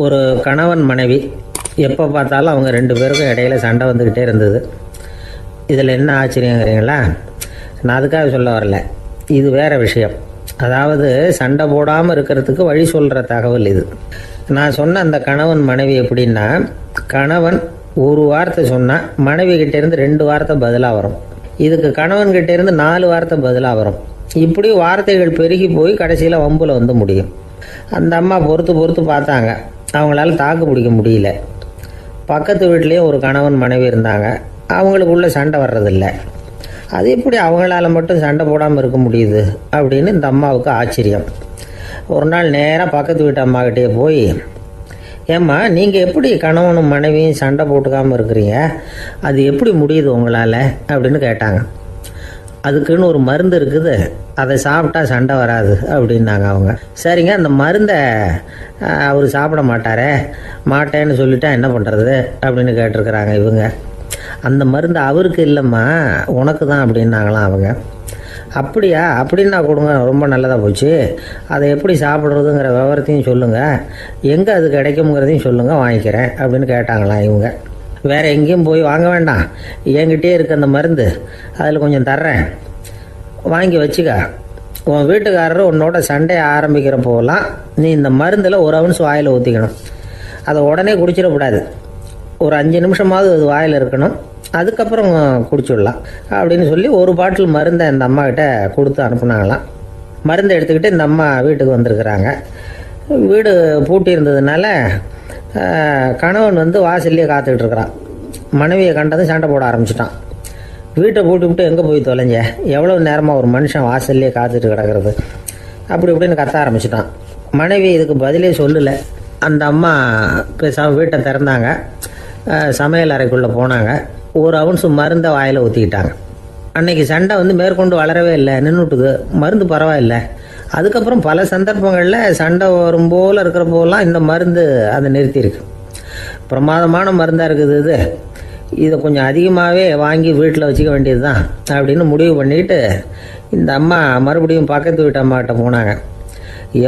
ஒரு கணவன் மனைவி எப்போ பார்த்தாலும் அவங்க ரெண்டு பேருக்கும் இடையில சண்டை வந்துக்கிட்டே இருந்தது. இதில் என்ன ஆச்சரியங்கிறீங்களா? நான் அதுக்காக சொல்ல வரல, இது வேறு விஷயம். அதாவது சண்டை போடாமல் இருக்கிறதுக்கு வழி சொல்கிற தகவல் இது. நான் சொன்ன அந்த கணவன் மனைவி எப்படின்னா, கணவன் ஒரு வார்த்தை சொன்னால் மனைவி கிட்டேருந்து 2 வார்த்தை பதிலாக வரும். இதுக்கு கணவன்கிட்டேருந்து 4 வார்த்தை பதிலாக வரும். இப்படி வார்த்தைகள் பெருகி போய் கடைசியில் வம்பில் வந்து முடியும். அந்த அம்மா பொறுத்து பார்த்தாங்க, அவங்களால தாக்கு பிடிக்க முடியல. பக்கத்து வீட்லேயே ஒரு கணவன் மனைவி இருந்தாங்க, அவங்களுக்குள்ள சண்டை வர்றதில்லை. அது எப்படி அவங்களால மட்டும் சண்டை போடாமல் இருக்க முடியுது அப்படின்னு இந்த அம்மாவுக்கு ஆச்சரியம். ஒரு நாள் நேராக பக்கத்து வீட்டு அம்மாக்கிட்டே போய், ஏம்மா நீங்கள் எப்படி கணவனும் மனைவியும் சண்டை போட்டுக்காமல் இருக்கிறீங்க, அது எப்படி முடியுது உங்களால் அப்படின்னு கேட்டாங்க. அதுக்குன்னு ஒரு மருந்து இருக்குது, அதை சாப்பிட்டா சண்டை வராது அப்படின்னாங்க அவங்க. சரிங்க, அந்த மருந்தை அவர் சாப்பிட மாட்டேன்னு சொல்லிட்டா என்ன பண்ணுறது அப்படின்னு கேட்டிருக்கிறாங்க இவங்க. அந்த மருந்து அவருக்கு இல்லைம்மா, உனக்கு தான் அப்படின்னாங்களாம் அவங்க. அப்படியா, அப்படின்னா கொடுங்க, ரொம்ப நல்லதாக போச்சு. அதை எப்படி சாப்பிட்றதுங்கிற விவரத்தையும் சொல்லுங்கள், எங்கே அது கிடைக்குங்கிறதையும் சொல்லுங்கள், வாங்கிக்கிறேன் அப்படின்னு கேட்டாங்களாம் இவங்க. வேறு எங்கேயும் போய் வாங்க வேண்டாம், என்கிட்டே இருக்க அந்த மருந்து அதில் கொஞ்சம் தர்றேன், வாங்கி வச்சுக்க. உன் வீட்டுக்காரர் உன்னோட சண்டையை ஆரம்பிக்கிறப்போலாம் நீ இந்த மருந்தில் ஒரு அவுன்ஸ் வாயில் ஊற்றிக்கணும். அதை உடனே குடிச்சிடக்கூடாது, ஒரு 5 நிமிஷமாவது அது வாயில் இருக்கணும், அதுக்கப்புறம் குடிச்சிடலாம் அப்படின்னு சொல்லி ஒரு பாட்டில் மருந்தை இந்த அம்மாக்கிட்ட கொடுத்து அனுப்புனாங்களாம். மருந்தை எடுத்துக்கிட்டு இந்த அம்மா வீட்டுக்கு வந்திருக்கிறாங்க. வீடு பூட்டி இருந்ததுனால கணவன் வந்து வாசல்லையே காத்துக்கிட்டு இருக்கிறான். மனைவியை கண்டதும் சண்டை போட ஆரம்பிச்சிட்டான். வீட்டை பூட்டி விட்டு எங்கே போய் தொலைஞ்ச, எவ்வளோ நேரமாக ஒரு மனுஷன் வாசல்லையே காத்துட்டு கிடக்கிறது அப்படி இப்படின்னு கத்த ஆரம்பிச்சிட்டான். மனைவி இதுக்கு பதிலே சொல்லலை. அந்த அம்மா பேசாமல் வீட்டை திறந்தாங்க, சமையல் அறைக்குள்ளே போனாங்க, ஒரு அவுன்ஸ் மருந்தை வாயில் ஊற்றிக்கிட்டாங்க. அன்னைக்கு சண்டை வந்து மேற்கொண்டு வளரவே இல்லை, நின்றுட்டுது. மருந்து பரவாயில்லை. அதுக்கப்புறம் பல சந்தர்ப்பங்களில் சண்டை வரும் போல் இருக்கிற போலாம் இந்த மருந்து அதை நிறுத்தியிருக்கு. பிரமாதமான மருந்தாக இருக்குது இதை கொஞ்சம் அதிகமாகவே வாங்கி வீட்டில் வச்சுக்க வேண்டியது தான் அப்படின்னு முடிவு பண்ணிட்டு இந்த அம்மா மறுபடியும் பக்கத்து வீட்டு அம்மாக்கிட்ட போனாங்க.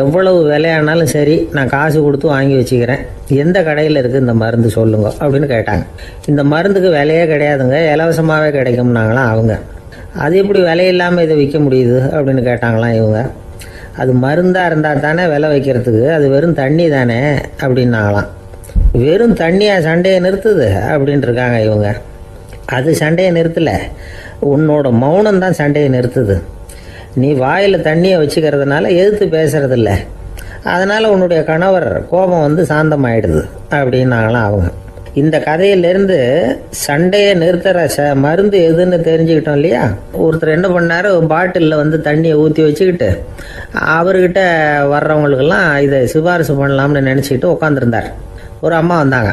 எவ்வளவு விலையானாலும் சரி, நான் காசு கொடுத்து வாங்கி வச்சுக்கிறேன், எந்த கடையில் இருக்குது இந்த மருந்து சொல்லுங்க அப்படின்னு கேட்டாங்க. இந்த மருந்துக்கு விலையே கிடையாதுங்க, இலவசமாகவே கிடைக்கும்னாங்களாம் அவங்க. அது எப்படி விலையில்லாமல் இதை விற்க முடியுது அப்படின்னு கேட்டாங்களாம் இவங்க. அது மருந்தாக இருந்தால் தானே விலை வைக்கிறதுக்கு, அது வெறும் தண்ணி தானே அப்படின்னாங்களாம். வெறும் தண்ணியாக சண்டையை நிறுத்துது அப்படின்ட்டு இருக்காங்க இவங்க. அது சண்டையை நிறுத்தலை, உன்னோட மௌனம் தான் சண்டையை நிறுத்துது. நீ வாயில் தண்ணியை வச்சுக்கிறதுனால எதிர்த்து பேசுறதில்ல, அதனால் உன்னுடைய கணவர் கோபம் வந்து சாந்தமாயிடுது அப்படின்னாங்களாம் அவங்க. இந்த கதையிலேருந்து சண்டையை நிறுத்துகிற மருந்து எதுன்னு தெரிஞ்சுக்கிட்டோம் இல்லையா? ஒருத்தர் என்ன பண்ணார், பாட்டிலில் வந்து தண்ணியை ஊற்றி வச்சுக்கிட்டு அவர்கிட்ட வர்றவங்களுக்கெல்லாம் இதை சிபாரிசு பண்ணலாம்னு நினச்சிக்கிட்டு உட்காந்துருந்தார். ஒரு அம்மா வந்தாங்க.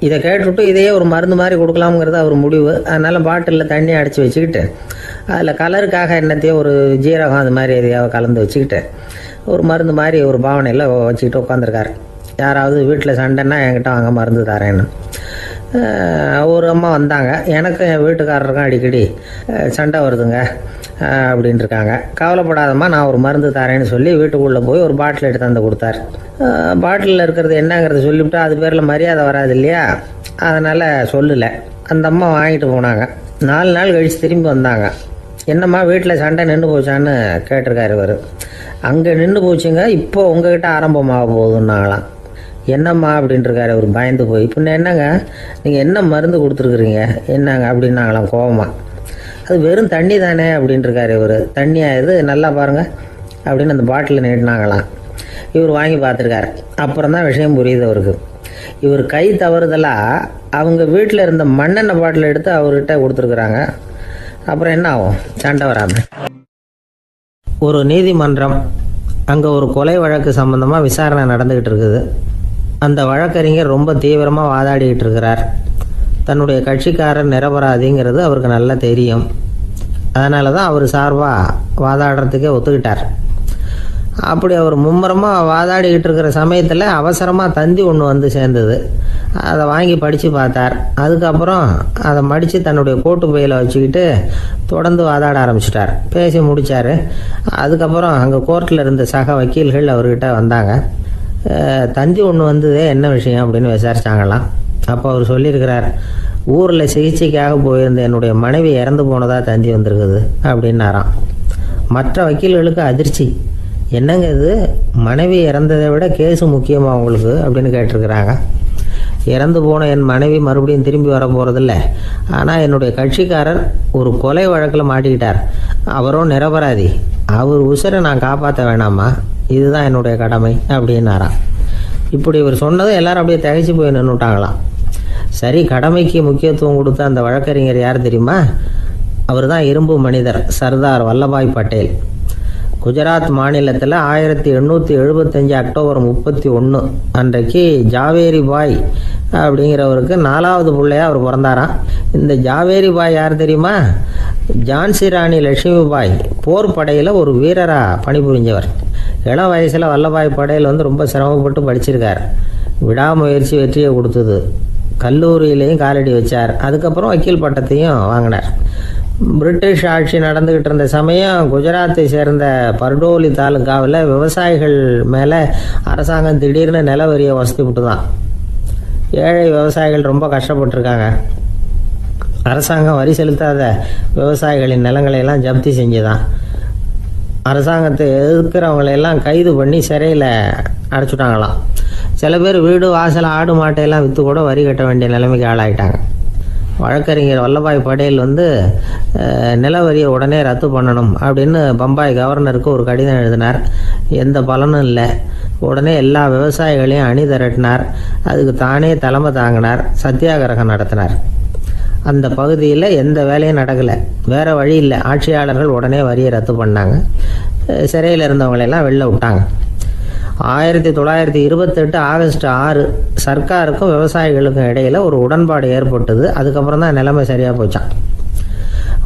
இதை கேட்டுவிட்டு இதையே ஒரு மருந்து மாதிரி கொடுக்கலாம்ங்கிறது அவர் முடிவு. அதனால் பாட்டிலில் தண்ணி அடித்து வச்சுக்கிட்டு அதில் கலருக்காக என்னத்தையோ ஒரு ஜீரகம் அது மாதிரி எதையாவது கலந்து வச்சுக்கிட்டு ஒரு மருந்து மாதிரி ஒரு பாவனையில் வச்சுக்கிட்டு உட்காந்துருக்காரு. யாராவது வீட்டில் சண்டைன்னா என்கிட்ட வாங்க மருந்து தரேன்னு. ஒரு அம்மா வந்தாங்க, எனக்கும் என் வீட்டுக்காரருக்கும் அடிக்கடி சண்டை வருதுங்க அப்படின்ட்டு இருக்காங்க. கவலைப்படாதம்மா, நான் ஒரு மருந்து தரேன்னு சொல்லி வீட்டுக்குள்ளே போய் ஒரு பாட்டில் எடுத்து வந்து கொடுத்தாரு. பாட்டிலில் இருக்கிறது என்னங்கிறத சொல்லிவிட்டா அது பேரில் மரியாதை வராது இல்லையா, அதனால் சொல்லலை. அந்த அம்மா வாங்கிட்டு போனாங்க. 4 நாள் கழித்து திரும்பி வந்தாங்க. என்னம்மா வீட்டில் சண்டை நின்று போச்சான்னு கேட்டிருக்காரு இவர். அங்கே நின்று போச்சுங்க, இப்போ உங்ககிட்ட ஆரம்பமாக போகுதுன்னாங்களாம். என்னம்மா அப்படின்ட்டுருக்காரு அவர் பயந்து போய். பின்ன என்னங்க, நீங்கள் என்ன மருந்து கொடுத்துருக்குறீங்க என்னங்க அப்படின்னாங்களாம் கோபமாக. அது வெறும் தண்ணி தானே அப்படின்ட்டுருக்காரு இவர். தண்ணியாக இது நல்லா பாருங்கள் அப்படின்னு அந்த பாட்டிலில் நீட்டினாங்களாம். இவர் வாங்கி பார்த்துருக்காரு. அப்புறம் தான் விஷயம் புரியுது அவருக்கு. இவர் கை தவறுதலாக அவங்க வீட்டில் இருந்த மண்ணெண்ணெய் பாட்டில் எடுத்து அவர்கிட்ட கொடுத்துருக்குறாங்க. அப்புறம் என்ன ஆகும், சண்டை வராமல். ஒரு நீதிமன்றம், அங்கே ஒரு கொலை வழக்கு சம்பந்தமாக விசாரணை நடந்துக்கிட்டு இருக்குது. அந்த வழக்கறிஞர் ரொம்ப தீவிரமாக வாதாடிக்கிட்டு இருக்கிறார். தன்னுடைய கட்சிக்காரர் நிரபராதிங்கிறது அவருக்கு நல்லா தெரியும். அதனால தான் அவர் சார்பாக வாதாடுறதுக்கே ஒத்துக்கிட்டார். அப்படி அவர் மும்முரமாக வாதாடிக்கிட்டு இருக்கிற சமயத்தில் அவசரமாக தந்தி ஒன்று வந்து சேர்ந்தது. அதை வாங்கி படித்து பார்த்தார். அதுக்கப்புறம் அதை மடித்து தன்னுடைய கோட்டு பையில் வச்சுக்கிட்டு தொடர்ந்து வாதாட ஆரம்பிச்சிட்டார். பேசி முடித்தார். அதுக்கப்புறம் அங்கே கோர்ட்டில் இருந்த சக வக்கீல்கள் அவர்கிட்ட வந்தாங்க. தந்தி ஒன்று வந்ததே, என்ன விஷயம் அப்படின்னு விசாரிச்சாங்களாம். அப்போ அவர் சொல்லியிருக்கிறார், ஊரில் சிகிச்சைக்காக போயிருந்த என்னுடைய மனைவி இறந்து போனதாக தந்தி வந்திருக்குது அப்படின்னாராம். மற்ற வக்கீல்களுக்கு அதிர்ச்சி. என்னங்க இது, மனைவி இறந்ததை விட கேஸு முக்கியமாக உங்களுக்கு அப்படின்னு கேட்டிருக்கிறாங்க. இறந்து போன என் மனைவி மறுபடியும் திரும்பி வர போகிறதில்ல, ஆனால் என்னுடைய கட்சிக்காரர் ஒரு கொலை வழக்கில் மாட்டிக்கிட்டார். அவரும் நிரபராதி. அவர் உசுரை நான் காப்பாற்ற வேணாமா? இதுதான் என்னுடைய கடமை அப்படின்னாராம். இப்படி இவர் சொன்னதும் எல்லாரும் அப்படியே திகைச்சு போய் நின்றுட்டாங்களாம். சரி, கடமைக்கு முக்கியத்துவம் கொடுத்த அந்த வழக்கறிஞர் யார் தெரியுமா? அவர் தான் இரும்பு மனிதர் சர்தார் வல்லபாய் பட்டேல். குஜராத் மாநிலத்தில் 1875 அக்டோபர் 31 அன்றைக்கு ஜாவேரி பாய் அப்படிங்கிறவருக்கு 4வது பிள்ளையாக அவர் பிறந்தாராம். இந்த ஜாவேரி பாய் யார் தெரியுமா? ஜான்சி ராணி லட்சுமி பாய் போர் படையில் ஒரு வீரராக பணிபுரிஞ்சவர். இளம் வயசில் வல்லபாய் பட்டேல் ரொம்ப சிரமப்பட்டு படிச்சிருக்கார். விடாமுயற்சி வெற்றியை கொடுத்தது. கல்லூரியிலையும் காலடி வச்சார். அதுக்கப்புறம் வக்கீல் பட்டத்தையும் வாங்கினார். பிரிட்டிஷ் ஆட்சி நடந்துக்கிட்டு இருந்த சமயம் குஜராத்தை சேர்ந்த பர்டோலி தாலுக்காவில் விவசாயிகள் மேலே அரசாங்கம் திடீர்னு நில வரியை வசதி விட்டு தான். ஏழை விவசாயிகள் ரொம்ப கஷ்டப்பட்டுருக்காங்க. அரசாங்கம் வரி செலுத்தாத விவசாயிகளின் நிலங்களையெல்லாம் ஜப்தி செஞ்சுதான். அரசாங்கத்தை எதிர்க்கிறவங்களையெல்லாம் கைது பண்ணி சிறையில் அடைச்சுட்டாங்களாம். சில பேர் வீடு வாசல் ஆடு மாட்டையெல்லாம் விற்று கூட வரி கட்ட வேண்டிய நிலைமைக்கு ஆளாயிட்டாங்க. வழக்கறிஞர் வல்லபாய் பட்டேல் நில வரியை உடனே ரத்து பண்ணணும் அப்படின்னு பம்பாய் கவர்னருக்கு ஒரு கடிதம் எழுதினார். எந்த பலனும் இல்லை. உடனே எல்லா விவசாயிகளையும் அணி திரட்டினார். அதுக்கு தானே தலைமை தாங்கினார். சத்தியாகிரகம் நடத்தினார். அந்த பகுதியில் எந்த வேலையும் நடக்கலை. வேறு வழி இல்லை. ஆட்சியாளர்கள் உடனே வரியை ரத்து பண்ணாங்க. சிறையில் இருந்தவங்களெல்லாம் வெளில விட்டாங்க. 1928 ஆகஸ்ட் 6 சர்க்காருக்கும் விவசாயிகளுக்கும் இடையில் ஒரு உடன்பாடு ஏற்பட்டது. அதுக்கப்புறம் தான் நிலைமை சரியாக போச்சான்.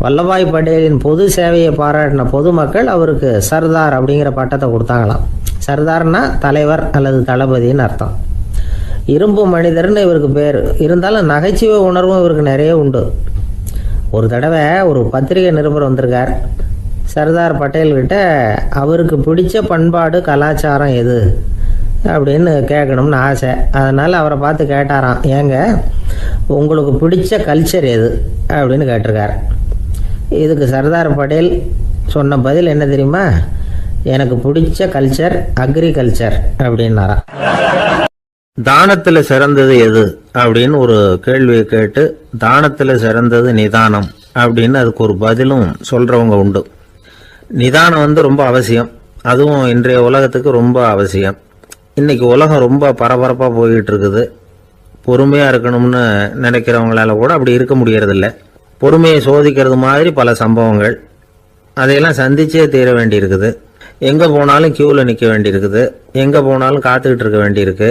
வல்லபாய் பட்டேலின் பொது சேவையை பாராட்டின பொதுமக்கள் அவருக்கு சர்தார் அப்படிங்கிற பட்டத்தை கொடுத்தாங்களாம். சர்தார்னா தலைவர் அல்லது தளபதின்னு அர்த்தம். இரும்பு மனிதர்னு இவருக்கு பேர். இருந்தாலும் நகைச்சுவை உணர்வும் இவருக்கு நிறைய உண்டு. ஒரு தடவை ஒரு பத்திரிகை நிருபர் வந்திருக்கார். சர்தார் பட்டேல்கிட்ட அவருக்கு பிடிச்ச பண்பாடு கலாச்சாரம் எது அப்படின்னு கேட்கணும்னு ஆசை. அதனால் அவரை பார்த்து கேட்டாராம், ஏங்க உங்களுக்கு பிடிச்ச கல்ச்சர் எது அப்படின்னு கேட்டிருக்கார். இதுக்கு சர்தார் பட்டேல் சொன்ன பதில் என்ன தெரியுமா? எனக்கு பிடிச்ச கல்ச்சர் அக்ரிகல்ச்சர் அப்படின்னாராம். தானத்தில் சிறந்தது எது அப்படின்னு ஒரு கேள்வியை கேட்டு தானத்தில் சிறந்தது நிதானம் அப்படின்னு அதுக்கு ஒரு பதிலும் சொல்கிறவங்க உண்டு. நிதானம் ரொம்ப அவசியம். அதுவும் இன்றைய உலகத்துக்கு ரொம்ப அவசியம். இன்றைக்கி உலகம் ரொம்ப பரபரப்பாக போய்கிட்டு இருக்குது. பொறுமையாக இருக்கணும்னு நினைக்கிறவங்களால கூட அப்படி இருக்க முடியறதில்ல. பொறுமையை சோதிக்கிறது மாதிரி பல சம்பவங்கள். அதையெல்லாம் சந்திச்சே தீர வேண்டியிருக்குது. எங்கே போனாலும் க்யூவில் நிற்க வேண்டியிருக்குது. எங்கே போனாலும் காத்துக்கிட்டு இருக்க வேண்டியிருக்கு.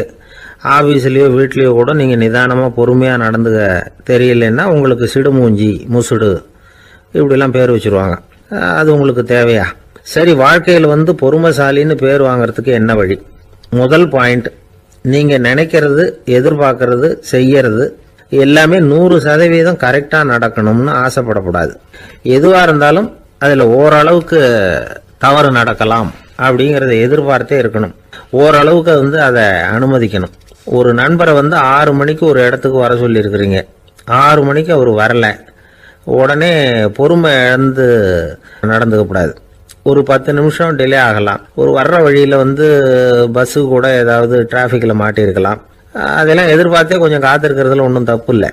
ஆஃபீஸ்லேயோ வீட்லேயோ கூட நீங்கள் நிதானமாக பொறுமையாக நடந்துக்க தெரியலன்னா உங்களுக்கு சிடுமூஞ்சி முசுடு இப்படிலாம் பேர் வச்சுருவாங்க. அது உங்களுக்கு தேவையா? சரி, வாழ்க்கையில் பொறுமைசாலின்னு பேர் வாங்கிறதுக்கு என்ன வழி? முதல் பாயிண்ட், நீங்கள் நினைக்கிறது, எதிர்பார்க்கறது, செய்யறது எல்லாமே 100% கரெக்டாக நடக்கணும்னு ஆசைப்படக்கூடாது. எதுவாக இருந்தாலும் அதில் ஓரளவுக்கு தவறு நடக்கலாம் அப்படிங்கிறத எதிர்பார்த்தே இருக்கணும். ஓரளவுக்கு அதை அனுமதிக்கணும். ஒரு நண்பரை 6 மணிக்கு ஒரு இடத்துக்கு வர சொல்லியிருக்கிறீங்க. 6 மணிக்கு அவர் வரலை. உடனே பொறுமை இழந்து நடந்துக்கக்கூடாது. ஒரு 10 நிமிஷம் டிலே ஆகலாம். ஒரு வர்ற வழியில் பஸ்ஸு கூட ஏதாவது டிராஃபிக்கில் மாட்டியிருக்கலாம். அதெல்லாம் எதிர்பார்த்தே கொஞ்சம் காத்திருக்கிறதுல ஒன்றும் தப்பு இல்லை.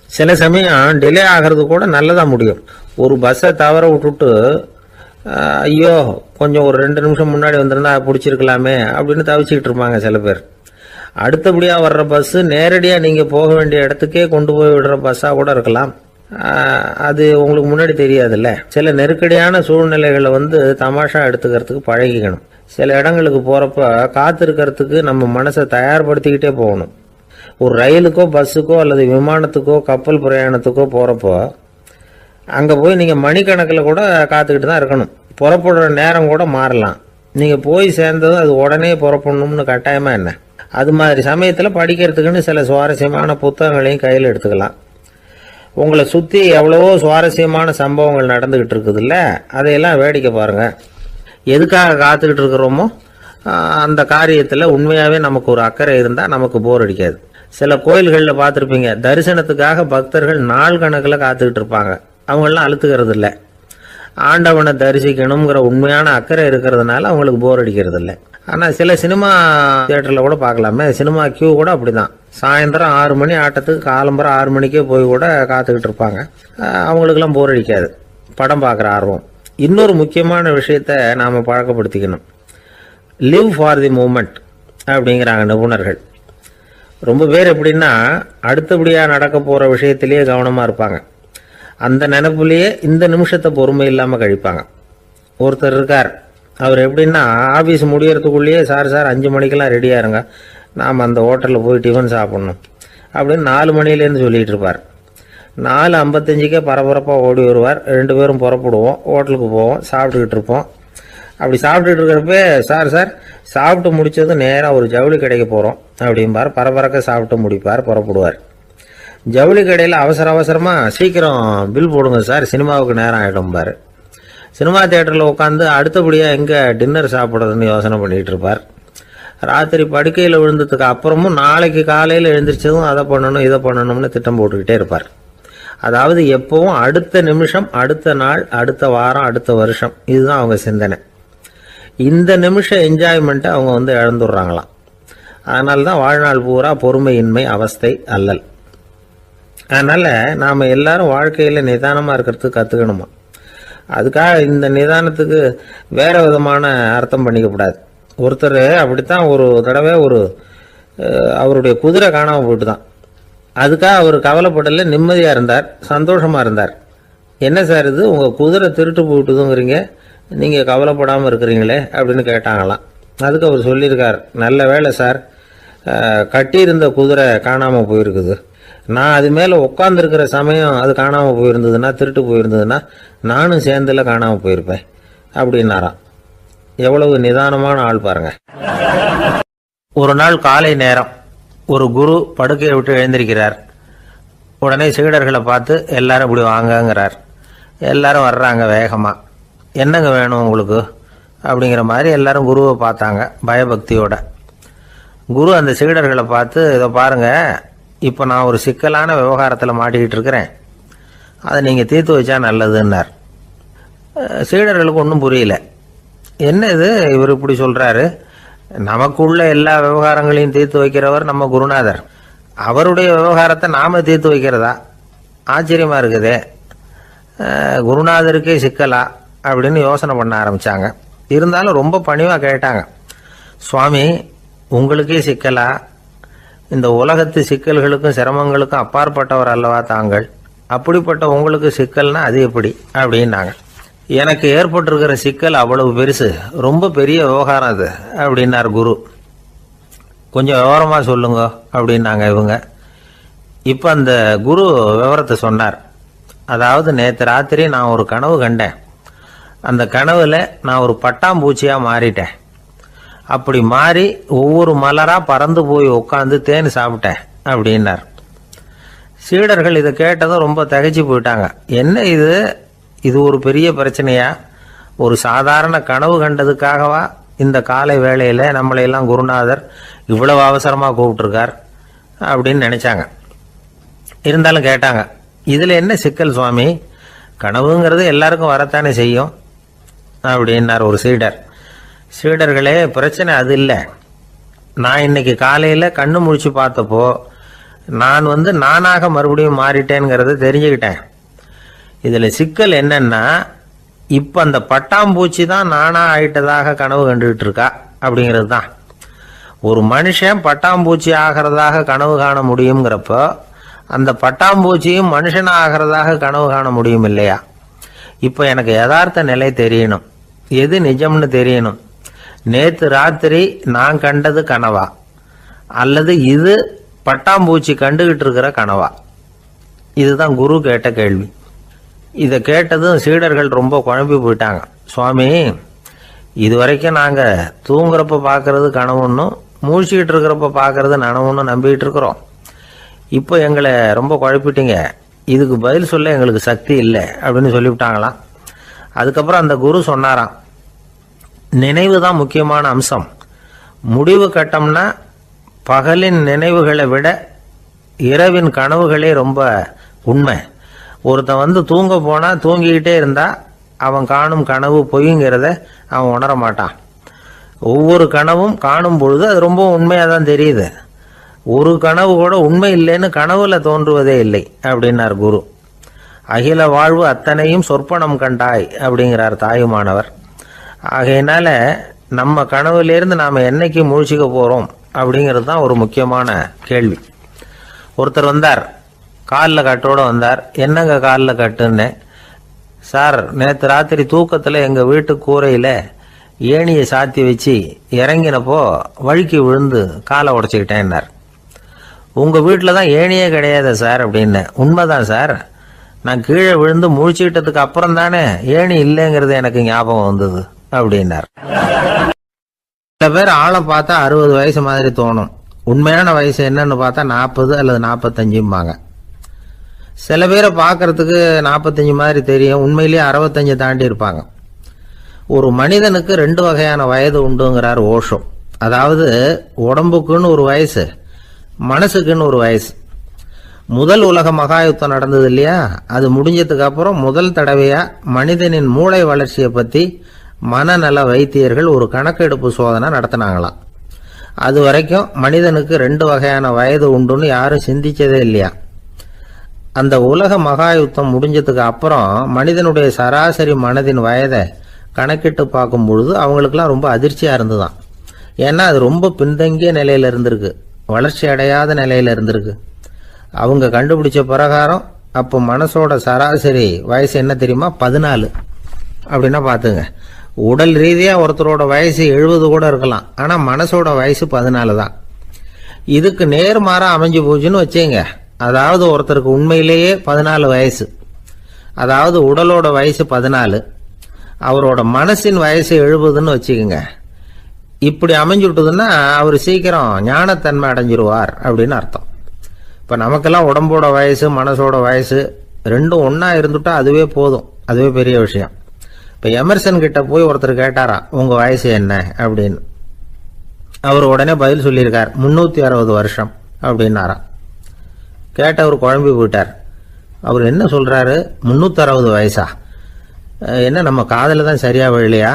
சில சமயம் டிலே ஆகிறது கூட நல்லதாக முடியும். ஒரு பஸ்ஸை தவற விட்டுட்டு ஐயோ கொஞ்சம் ஒரு 2 நிமிஷம் முன்னாடி வந்திருந்தா பிடிச்சிருக்கலாமே அப்படின்னு தவிச்சிக்கிட்டு இருப்பாங்க சில பேர். அடுத்தபடியாக வர்ற பஸ்ஸு நேரடியாக நீங்கள் போக வேண்டிய இடத்துக்கே கொண்டு போய் விடுற பஸ்ஸாக கூட இருக்கலாம். அது உங்களுக்கு முன்னாடி தெரியாதுல்ல. சில நெருக்கடியான சூழ்நிலைகளை தமாஷா எடுத்துக்கிறதுக்கு பழகிக்கணும். சில இடங்களுக்கு போகிறப்ப காத்திருக்கிறதுக்கு நம்ம மனசை தயார்படுத்திக்கிட்டே போகணும். ஒரு ரயிலுக்கோ பஸ்ஸுக்கோ அல்லது விமானத்துக்கோ கப்பல் பிரயாணத்துக்கோ போகிறப்போ அங்கே போய் நீங்கள் மணிக்கணக்கில் கூட காத்துக்கிட்டு தான் இருக்கணும். புறப்படுற நேரம் கூட மாறலாம். நீங்கள் போய் சேர்ந்ததும் அது உடனே புறப்படணும்னு கட்டாயமாக என்ன? அது மாதிரி சமயத்தில் படிக்கிறதுக்குன்னு சில சுவாரஸ்யமான புத்தகங்களையும் கையில் எடுத்துக்கலாம். உங்களை சுற்றி எவ்வளவோ சுவாரஸ்யமான சம்பவங்கள் நடந்துக்கிட்டு இருக்குதுல்ல, அதையெல்லாம் வேடிக்கை பாருங்கள். எதுக்காக காத்துக்கிட்டு இருக்கிறோமோ அந்த காரியத்தில் உண்மையாகவே நமக்கு ஒரு அக்கறை இருந்தால் நமக்கு போர் அடிக்காது. சில கோயில்களில் பார்த்துருப்பீங்க, தரிசனத்துக்காக பக்தர்கள் நாள் கணக்கில் காத்துக்கிட்டு இருப்பாங்க. அவங்களெலாம் அழுத்துக்கிறது இல்லை. ஆண்டவனை தரிசிக்கணுங்கிற உண்மையான அக்கறை இருக்கிறதுனால அவங்களுக்கு போர் அடிக்கிறது இல்லை. ஆனால் சில சினிமா தியேட்டரில் கூட பார்க்கலாமே, சினிமா கியூ கூட அப்படி தான். சாயந்தரம் 6 மணி ஆட்டத்துக்கு காலம்பரம் 6 மணிக்கே போய் கூட காத்துக்கிட்டு இருப்பாங்க. அவங்களுக்கெல்லாம் போர் அடிக்காது, படம் பார்க்குற ஆர்வம். இன்னொரு முக்கியமான விஷயத்தை நாம் பழக்கப்படுத்திக்கணும். லிவ் ஃபார் தி மூமெண்ட் அப்படிங்கிறாங்க நிபுணர்கள். ரொம்ப பேர் எப்படின்னா அடுத்தபடியாக நடக்க போகிற விஷயத்திலேயே கவனமாக இருப்பாங்க. அந்த நினைப்புலேயே இந்த நிமிஷத்தை பொறுமை இல்லாமல் கழிப்பாங்க. ஒருத்தர் இருக்கார், அவர் எப்படின்னா ஆஃபீஸ் முடியறதுக்குள்ளேயே சார் 5 மணிக்கெல்லாம் ரெடியாக இருங்க, நாம் அந்த ஹோட்டலில் போய் டிஃபன் சாப்பிட்ணும் அப்படின்னு 4 மணிலேருந்து சொல்லிகிட்டு இருப்பார். 4:55 பரபரப்பாக ஓடி வருவார். 2 பேரும் புறப்படுவோம், ஹோட்டலுக்கு போவோம், சாப்பிட்டுக்கிட்டு இருப்போம். அப்படி சாப்பிட்டுட்டு இருக்கிறப்ப சார் சாப்பிட்டு முடித்ததும் நேராக ஒரு ஜவுளி கடைக்கு போகிறோம் அப்படிம்பார். பரபரக்க சாப்பிட்டு முடிப்பார், புறப்படுவார். ஜவுளி கடையில் அவசரமாக சீக்கிரம் பில் போடுங்க சார், சினிமாவுக்கு நேரம் ஆகிடும்பார். சினிமா தியேட்டரில் உட்காந்து அடுத்தபடியாக எங்கே டின்னர் சாப்பிட்றதுன்னு யோசனை பண்ணிகிட்டு இருப்பார். ராத்திரி படுக்கையில் விழுந்ததுக்கு அப்புறமும் நாளைக்கு காலையில் எழுந்திரிச்சதும் அதை பண்ணணும் இதை பண்ணணும்னு திட்டம் போட்டுக்கிட்டே இருப்பார். அதாவது எப்பவும் அடுத்த நிமிஷம், அடுத்த நாள், அடுத்த வாரம், அடுத்த வருஷம், இதுதான் அவங்க சிந்தனை. இந்த நிமிஷம் என்ஜாய்மெண்ட்டை அவங்க இழந்துடுறாங்களாம். அதனால தான் வாழ்நாள் பூரா பொறுமையின்மை, அவஸ்தை, அல்லல். அதனால் நாம் எல்லாரும் வாழ்க்கையில் நிதானமாக இருக்கிறதுக்கு கற்றுக்கணுமா. அதுக்காக இந்த நிதானத்துக்கு வேறு விதமான அர்த்தம் பண்ணிக்கக்கூடாது. ஒருத்தர் அப்படித்தான் ஒரு தடவை அவருடைய குதிரை காணாமல் போயிட்டு தான். அதுக்காக அவர் கவலைப்படலை, நிம்மதியாக இருந்தார், சந்தோஷமாக இருந்தார். என்ன சார் இது, உங்கள் குதிரை திருட்டு போயிட்டுதுங்கிறீங்க, நீங்கள் கவலைப்படாமல் இருக்கிறீங்களே அப்படின்னு கேட்டாங்களாம். அதுக்கு அவர் சொல்லியிருக்கார், நல்ல வேலை சார், கட்டியிருந்த குதிரை காணாமல் போயிருக்குது. நான் அது மேலே உட்காந்துருக்கிற சமயம் அது காணாமல் போயிருந்ததுன்னா, திருட்டு போயிருந்ததுன்னா நானும் சேர்ந்துல காணாமல் போயிருப்பேன் அப்படின்னாராம். எவ்வளவு நிதானமான ஆள் பாருங்க. ஒரு நாள் காலை நேரம் ஒரு குரு படுக்கையை விட்டு எழுந்திருக்கிறார். உடனே சீடர்களை பார்த்து எல்லாரும் இப்படி வாங்கங்கிறார். எல்லாரும் வர்றாங்க வேகமாக. என்னங்க வேணும் உங்களுக்கு அப்படிங்கிற மாதிரி எல்லாரும் குருவை பார்த்தாங்க பயபக்தியோட. குரு அந்த சீடர்களை பார்த்து, இதை பாருங்கள், இப்போ நான் ஒரு சிக்கலான விவகாரத்தில் மாட்டிக்கிட்டு இருக்கிறேன், அதை நீங்கள் தீர்த்து வச்சா நல்லதுன்னார். சீடர்களுக்கு ஒன்றும் புரியல. என்ன இது இவர் இப்படி சொல்கிறாரு, நமக்குள்ள எல்லா விவகாரங்களையும் தீர்த்து வைக்கிறவர் நம்ம குருநாதர், அவருடைய விவகாரத்தை நாம் தீர்த்து வைக்கிறதா, ஆச்சரியமாக இருக்குதே, குருநாதருக்கே சிக்கலா அப்படின்னு யோசனை பண்ண ஆரம்பித்தாங்க. இருந்தாலும் ரொம்ப பணிவாக கேட்டாங்க, சுவாமி உங்களுக்கே சிக்கலா, இந்த உலகத்து சிக்கல்களுக்கும் சிரமங்களுக்கும் அப்பாற்பட்டவர் அல்லவா தாங்கள், அப்படிப்பட்ட உங்களுக்கு சிக்கல்னா அது எப்படி அப்படின்னாங்க. எனக்கு ஏற்பட்டிருக்கிற சிக்கல் அவ்வளவு பெருசு, ரொம்ப பெரிய விவகாரம் அது அப்படின்னார் குரு. கொஞ்சம் விவரமாக சொல்லுங்க அப்படின்னாங்க இவங்க. இப்போ அந்த குரு விவரத்தை சொன்னார். அதாவது நேற்று ராத்திரி நான் ஒரு கனவு கண்டேன். அந்த கனவுல நான் ஒரு பட்டாம்பூச்சியாக மாறிட்டேன். அப்படி மாறி ஒவ்வொரு மலராக பறந்து போய் உட்காந்து தேன் சாப்பிட்டேன் அப்படின்னார். சீடர்கள் இதை கேட்டதும் ரொம்ப திகைச்சு போயிட்டாங்க. என்ன இது ஒரு பெரிய பிரச்சனையா, ஒரு சாதாரண கனவு கண்டதுக்காகவா இந்த காலை வேளையில் நம்மளையெல்லாம் குருநாதர் இவ்வளவு அவசரமாக கூப்பிட்டுருக்கார் அப்படின்னு நினச்சாங்க. இருந்தாலும் கேட்டாங்க, இதில் என்ன சிக்கல் சுவாமி, கனவுங்கிறது எல்லாருக்கும் வரத்தானே செய்யும் அப்படின்னார் ஒரு சீடர். சீடர்களே, பிரச்சனை அது இல்லை, நான் இன்னைக்கு காலையில் கண்ணு முழிச்சு பார்த்தப்போ நான் நானாக மறுபடியும் மாறிட்டேங்கிறத தெரிஞ்சுக்கிட்டேன். இதில் சிக்கல் என்னன்னா, இப்போ அந்த பட்டாம்பூச்சி தான் நானாக ஆயிட்டதாக கனவு கண்டுகிட்டு இருக்கா அப்படிங்கிறது தான். ஒரு மனுஷன் பட்டாம்பூச்சி ஆகிறதாக கனவு காண முடியுங்கிறப்போ அந்த பட்டாம்பூச்சியும் மனுஷனாக ஆகிறதாக கனவு காண முடியும் இல்லையா. இப்போ எனக்கு யதார்த்த நிலை தெரியணும், எது நிஜம்னு தெரியணும். நேற்று ராத்திரி நான் கண்டது கனவா, அல்லது இது பட்டாம்பூச்சி கண்டுகிட்டு இருக்கிற கனவா? இதுதான் குரு கேட்ட கேள்வி. இதை கேட்டதும் சீடர்கள் ரொம்ப குழம்பி போயிட்டாங்க. சுவாமி, இது வரைக்கும் நாங்கள் தூங்குறப்ப பார்க்கறது கனவுன்னும் மூழ்கிட்டு இருக்கிறப்ப பார்க்கறது நனவுன்னு நம்பிக்கிட்டு இருக்கிறோம். இப்போ எங்களை ரொம்ப குழப்பிட்டீங்க, இதுக்கு பதில் சொல்ல எங்களுக்கு சக்தி இல்லை அப்படின்னு சொல்லிவிட்டாங்களாம். அதுக்கப்புறம் அந்த குரு சொன்னாராம், நினைவு தான் முக்கியமான அம்சம், முடிவு கட்டம்னா பகலின் நினைவுகளை விட இரவின் கனவுகளே ரொம்ப உண்மை. ஒருத்தன் வந்து தூங்க போனால் தூங்கிக்கிட்டே இருந்தால் அவன் காணும் கனவு பொய்ங்கிறத அவன் உணர மாட்டான். ஒவ்வொரு கனவும் காணும் பொழுது அது ரொம்ப உண்மையாக தான் தெரியுது. ஒரு கனவு கூட உண்மை இல்லைன்னு கனவுல தோன்றுவதே இல்லை அப்படின்னார் குரு. அகில வாழ்வு அத்தனையும் சொற்பனம் கண்டாய் அப்படிங்கிறார் தாயுமானவர். ஆகையினால நம்ம கனவுலேருந்து நாம் என்னைக்கு முழிச்சிக்க போகிறோம் அப்படிங்கிறது தான் ஒரு முக்கியமான கேள்வி. ஒருத்தர் வந்தார், காலில் கட்டோடு வந்தார். என்னங்க காலில் கட்டுன்னு? சார், நேற்று ராத்திரி தூக்கத்தில் எங்கள் வீட்டு கூரையில் ஏணியை சாத்தி வச்சு இறங்கினப்போ வழுக்கி விழுந்து காலை உடச்சிக்கிட்டேன்னார். உங்கள் வீட்டில் தான் ஏணியே கிடையாது சார் அப்படின்னு. உண்மைதான் சார், நான் கீழே விழுந்து முழிச்சுக்கிட்டதுக்கு அப்புறம் தானே ஏணி இல்லைங்கிறது எனக்கு ஞாபகம் வந்தது அப்படின்னார். சில பேர் ஆளை பார்த்தா 60 வயசு மாதிரி தோணும். உண்மையான வயசு என்னன்னு பார்த்தா 40 அல்லது 45 சில பேரை பார்க்கறதுக்கு 45 மாதிரி தெரியும், உண்மையிலேயே 65 தாண்டி இருப்பாங்க. ஒரு மனிதனுக்கு 2 வகையான வயது உண்டுங்கிறார் ஓஷோ. அதாவது உடம்புக்குன்னு ஒரு வயசு, மனசுக்குன்னு ஒரு வயசு. முதல் உலக மகாயுத்தம் நடந்தது இல்லையா, அது முடிஞ்சதுக்கு அப்புறம் முதல் தடவையா மனிதனின் மூளை வளர்ச்சியை பற்றி மனநல வைத்தியர்கள் ஒரு கணக்கெடுப்பு சோதனை நடத்தினாங்களாம். அது வரைக்கும் மனிதனுக்கு 2 வகையான வயது உண்டுன்னு யாரும் சிந்திச்சதே இல்லையா. அந்த உலக மகாயுத்தம் முடிஞ்சதுக்கு அப்புறம் மனிதனுடைய சராசரி மனதின் வயதை கணக்கிட்டு பார்க்கும் பொழுது அவங்களுக்குலாம் ரொம்ப அதிர்ச்சியாக இருந்துதான். ஏன்னா அது ரொம்ப பின்தங்கிய நிலையில் இருந்திருக்கு, வளர்ச்சி அடையாத நிலையில் இருந்திருக்கு. அவங்க கண்டுபிடிச்ச பிரகாரம் அப்போ மனசோட சராசரி வயசு என்ன தெரியுமா? 14. அப்படின்னா பார்த்துங்க, உடல் ரீதியாக ஒருத்தரோட வயசு 70 கூட இருக்கலாம், ஆனால் மனசோட வயசு 14 தான். இதுக்கு நேர்மாறாக அமைஞ்சு போச்சுன்னு வச்சுங்க. அதாவது ஒருத்தருக்கு உண்மையிலேயே 14 வயசு, அதாவது உடலோட வயசு 14, அவரோட மனசின் வயசு 70ன்னு வச்சுக்கோங்க. இப்படி அமைஞ்சுட்டுதுன்னா அவர் சீக்கிரம் ஞானத்தன்மை அடைஞ்சிருவார் அப்படின்னு அர்த்தம். இப்போ நமக்கெல்லாம் உடம்போட வயசு மனசோட வயசு ரெண்டும் ஒன்றா இருந்துட்டா அதுவே போதும், அதுவே பெரிய விஷயம். இப்போ எமர்சன் கிட்ட போய் ஒருத்தர் கேட்டாராம், உங்கள் வயசு என்ன அப்படின்னு. அவர் உடனே பதில் சொல்லியிருக்கார், 360 வருஷம் அப்படின்னாராம். கேட்டவர் குழம்பி போயிட்டார். அவர் என்ன சொல்கிறாரு, 360 வயசா? என்ன நம்ம காதில் தான் சரியாக விழலையா?